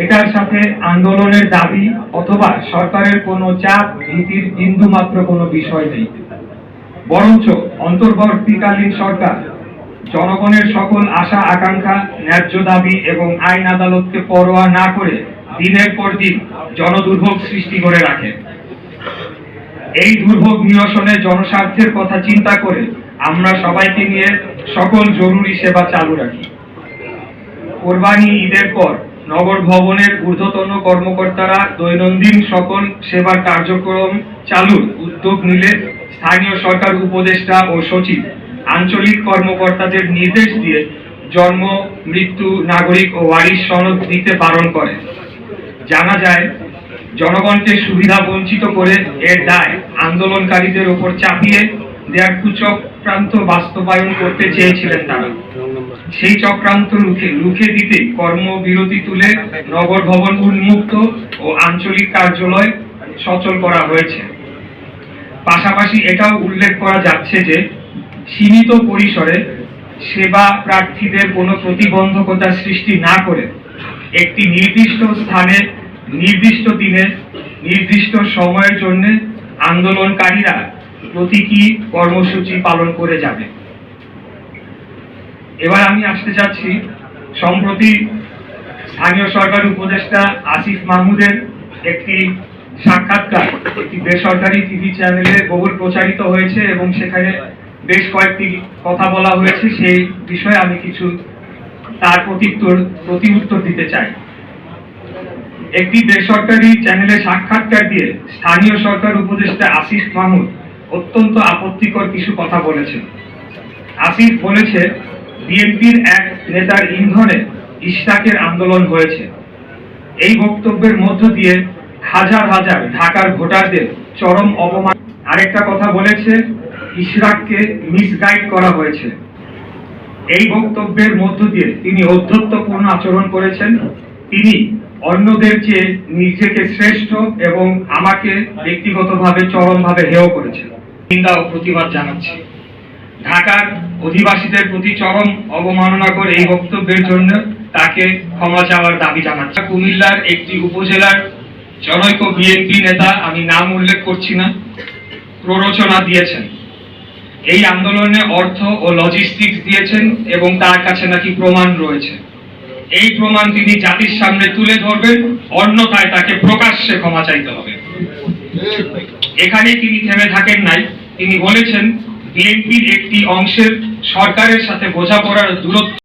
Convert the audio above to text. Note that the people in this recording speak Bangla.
এটার সাথে আন্দোলনের দাবি অথবা সরকারের কোনো চাপ নীতির বিন্দু মাত্র কোনো বিষয় নেই। বরঞ্চ অন্তর্বর্তীকালীন সরকার জনগণের সকল আশা আকাঙ্ক্ষা, ন্যায্য দাবি এবং আইন আদালতকে পরোয়া না করে দিনের পর দিন জনদুর্ভোগ সৃষ্টি করে রাখে। এই দুর্ভোগ নিরসনে জনস্বার্থের কথা চিন্তা করে আমরা সবাইকে নিয়ে সকল জরুরি সেবা চালু রাখি। কোরবানি ঈদের পর নগর ভবনের ঊর্ধ্বতন কর্মকর্তারা দৈনন্দিন সকল সেবার কার্যক্রম চালুর উদ্যোগ নিলে স্থানীয় সরকার উপদেষ্টা ও সচিব আঞ্চলিক কর্মকর্তাদের নির্দেশ দিয়ে জন্ম, মৃত্যু, নাগরিক ও ওয়ারিশ সনদ দিতে বারণ করে। জানা যায়, জনগণকে সুবিধা বঞ্চিত করে এর দায় আন্দোলনকারীদের উপর চাপিয়ে দেয়ার কুচক্রান্ত বাস্তবায়ন করতে চেয়েছিলেন তারা। সেই চক্রান্ত রুখে দিতে কর্মবিরতি তুলে নগর ভবন উন্মুক্ত ও আঞ্চলিক কার্যালয় সচল করা হয়েছে। পাশাপাশি এটাও উল্লেখ করা যাচ্ছে যে সীমিত পরিসরে সেবা প্রার্থীদের কোনো প্রতিবন্ধকতা সৃষ্টি না করে একটি নির্দিষ্ট স্থানে, নির্দিষ্ট দিনে, নির্দিষ্ট সময়ের জন্য আন্দোলনকারীরা প্রতীকী কর্মসূচি পালন করে যাবে। এবার আমি আসতে চাচ্ছি সম্প্রতি স্থানীয় সরকার উপদেষ্টা আসিফ মাহমুদের একটি সাক্ষাৎকার একটি বেসরকারি টিভি চ্যানেলে বহুল প্রচারিত হয়েছে এবং সেখানে বেশ কয়েকটি কথা বলা হয়েছে। সেই বিষয়ে আমি কিছু তার প্রতি উত্তর দিতে চাই। একটি বেসরকারি চ্যানেলে সাক্ষাৎকার দিয়ে স্থানীয় সরকার উপদেষ্টা আসিফ মাহমুদ অত্যন্ত আপত্তিকর কিছু কথা বলেছেন। আসিফ বলেছে, বিএনপির এক নেতার ইন্ধনে ইশরাকের আন্দোলন হয়েছে। এই বক্তব্যের মধ্য দিয়ে হাজার হাজার ঢাকার ভোটারদের চরম অপমান। আরেকটা কথা বলেছে, ইশরাককে মিসগাইড করা হয়েছে। এই বক্তব্যের মধ্য দিয়ে তিনি ঔদ্ধত্যপূর্ণ আচরণ করেছেন। তিনি অন্যদের চেয়ে নিজেকে শ্রেষ্ঠ এবং আমাকে ব্যক্তিগতভাবে চরমভাবে হেয় করেছেন। নিন্দা ও প্রতিবাদ জানাচ্ছি। ঢাকার অধিবাসীদের প্রতি চরম অবমাননা করে এই বক্তব্যের জন্য তাকে ক্ষমা চাওয়ার দাবি জানাচ্ছি। কুমিল্লার একটি উপজেলার জনৈক বিএনপি নেতা, আমি নাম উল্লেখ করছি না, প্ররোচনা দিয়েছেন। এই আন্দোলনে অর্থ ও লজিস্টিক্স দিয়েছেন এবং তার কাছে নাকি প্রমাণ রয়েছে। এই প্রমাণ তিনি জাতির সামনে তুলে ধরবেন, অন্যথায় তাকে প্রকাশ্যে ক্ষমা চাইতে হবে। এখানে তিনি থেমে থাকেন নাই। তিনি বলেছেন, বিএনপির একটি অংশের সরকারের সাথে বোঝাপড়ার দূরত্ব